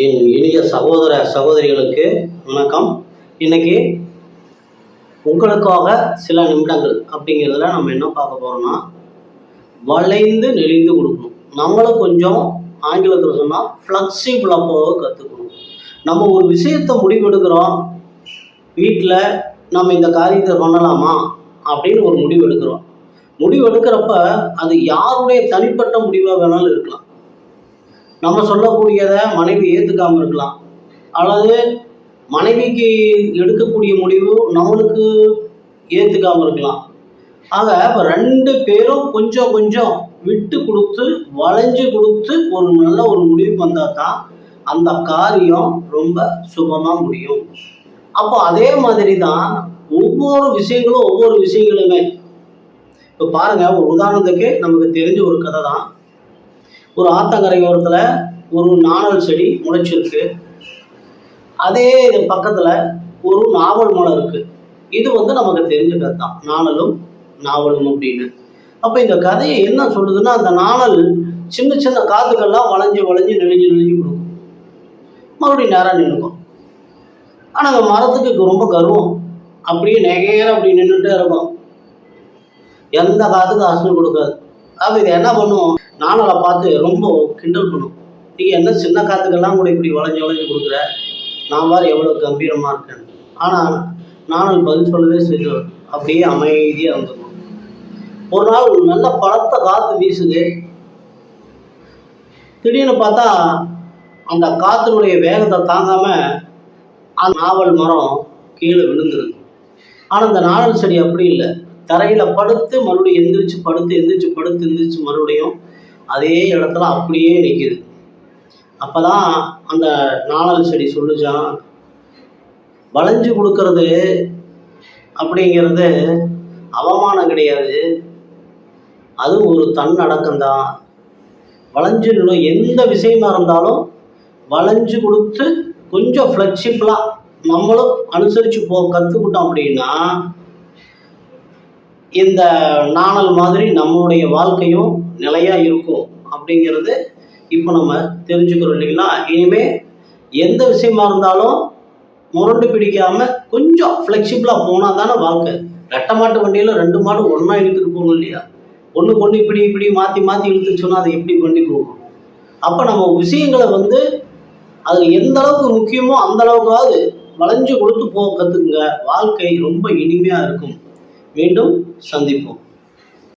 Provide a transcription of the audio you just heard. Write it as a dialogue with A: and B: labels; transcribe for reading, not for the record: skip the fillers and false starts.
A: என் இனிய சகோதர சகோதரிகளுக்கு வணக்கம். இன்னைக்கு உங்களுக்காக சில நிமிடங்கள் அப்படிங்கிறதுல நம்ம என்ன பார்க்க போறோம்னா, வளைந்து நெளிந்து கொடுக்கணும். நம்மளும் கொஞ்சம் ஆங்கிலத்தில் சொன்னால் ஃப்ளெக்சிபிளாக போக கற்றுக்கணும். நம்ம ஒரு விஷயத்தை முடிவெடுக்கிறோம், வீட்டில் நம்ம இந்த காரியத்தை பண்ணலாமா அப்படின்னு ஒரு முடிவு எடுக்கிறோம். முடிவு எடுக்கிறப்ப அது யாருடைய தனிப்பட்ட முடிவாக வேணாலும் இருக்கலாம். நம்ம சொல்லக்கூடியதை மனைவி ஏற்றுக்காமல் இருக்கலாம், அல்லது மனைவிக்கு எடுக்கக்கூடிய முடிவு நம்மளுக்கு ஏற்றுக்காமல் இருக்கலாம். ஆக இப்போ 2 பேரும் கொஞ்சம் கொஞ்சம் விட்டு கொடுத்து வளைஞ்சு கொடுத்து ஒரு நல்ல ஒரு முடிவுக்கு வந்தால் தான் அந்த காரியம் ரொம்ப சுபமாக முடியும். அப்போ அதே மாதிரி தான் ஒவ்வொரு விஷயங்களுமே. இப்போ பாருங்க, ஒரு உதாரணத்துக்கு நமக்கு தெரிஞ்ச ஒரு கதை தான். ஒரு ஆத்தங்கரை ஓரத்தில் ஒரு நாணல் செடி முளைச்சிருக்கு. அதே இது பக்கத்தில் ஒரு நாவல் மரம் இருக்குது. இது நமக்கு தெரிஞ்ச கதை தான், நாவலும் அப்படின்னு. அப்போ இந்த கதையை என்ன சொல்லுதுன்னா, அந்த நாணல் சின்ன சின்ன காத்துக்கள்லாம் வளைஞ்சு நெளிஞ்சு கொடுக்கும், மறுபடியும் நேராக நின்றுக்கும். ஆனால் அந்த மரத்துக்கு ரொம்ப கர்வம், அப்படியே நெகையற அப்படி நின்றுட்டே இருக்கும், எந்த காத்துக்கும் அசல் கொடுக்காது. அப்போ இதை என்ன பண்ணுவோம், நாணலை பார்த்து ரொம்ப கிண்டல் பண்ணும். நீங்கள் என்ன சின்ன காத்துக்கெல்லாம் கூட இப்படி வளைஞ்சு கொடுக்குற, நான் மாதிரி எவ்வளோ கம்பீரமாக இருக்கேன். ஆனால் நாணல் பதில் சொல்லவே செய்யும், அப்படியே அமைதியாக இருந்துக்கும். ஒரு நாள் ஒரு நல்ல பலத்த காற்று வீசுது. திடீர்னு பார்த்தா அந்த காற்றினுடைய வேகத்தை தாங்காமல் அந்த நாவல் மரம் கீழே விழுந்துருது. ஆனால் அந்த நாணல் செடி அப்படி இல்லை, தரையில் படுத்து மறுபடியும் எந்திரிச்சு மறுபடியும் அதே இடத்துல அப்படியே நிற்கிது. அப்போ தான் அந்த நாணல் செடி சொல்லுச்சான், வளைஞ்சு கொடுக்கறது அப்படிங்கிறது அவமானம் கிடையாது, அது ஒரு தன்னடக்கம்தான். வளைஞ்சு எந்த விஷயமா இருந்தாலும் வளைஞ்சு கொடுத்து கொஞ்சம் ஃப்ளெக்சிபிளாக நம்மளும் அனுசரித்து கற்றுக்கிட்டோம் அப்படின்னா இந்த நாணல் மாதிரி நம்மளுடைய வாழ்க்கையும் நிலையாக இருக்கும் அப்படிங்கிறது இப்போ நம்ம தெரிஞ்சுக்கிறோம் இல்லைங்களா. இனிமேல் எந்த விஷயமா இருந்தாலும் முரண்டு பிடிக்காமல் கொஞ்சம் ஃப்ளெக்சிபிளாக போனால் தானே வாழ்க்கை. ரெட்டை மாட்டு வண்டியில் 2 மாடு ஒன்றா இழுத்துட்டு போகணும் இல்லையா, ஒன்று இப்படி மாற்றி இழுத்துட்டு சொன்னால் அதை எப்படி பண்ணி போகும். அப்போ நம்ம விஷயங்களை அதில் எந்த அளவுக்கு முக்கியமோ அந்த அளவுக்காவது வளைஞ்சு கொடுத்து கற்றுக்குங்க. வாழ்க்கை ரொம்ப இனிமையாக இருக்கும். மீண்டும் சந்திப்போம்.